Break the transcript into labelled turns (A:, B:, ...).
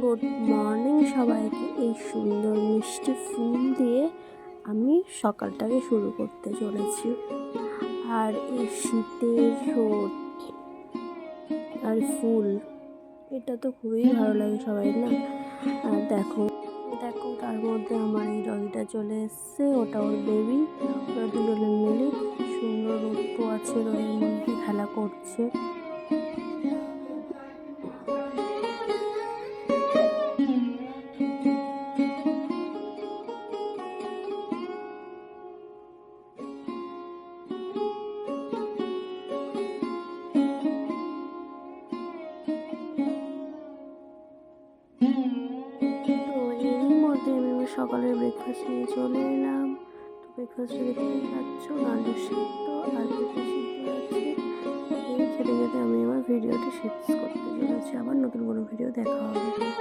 A: Good morning সবাইকে। এই সুন্দর মিষ্টি ফুল দিয়ে আমি সকালটাকে শুরু করতে চলেছি। আর এই শীতের রোদ আর ফুল, এটা তো খুবই ভালো লাগে সবাই না। আর দেখো দেখো তার মধ্যে আমার এই ডগিটা চলে এসছে, ওটা ওর বেবি। ওরা দুজনে মিলে সুন্দর রোদ আছে, রোদের মধ্যে খেলা করছে। তো এরই মধ্যে আমি আমার সকালের ব্রেকফাস্ট নিয়ে চলে এলাম। তো ব্রেকফাস্টে দেখতেই পাচ্ছ আলু সিদ্ধ আর পেঁপে সিদ্ধ আছে। এই খেতে খেতে আমি আমার ভিডিওটি শেষ করতে চলেছি। আবার নতুন কোনো ভিডিও দেখা হবে।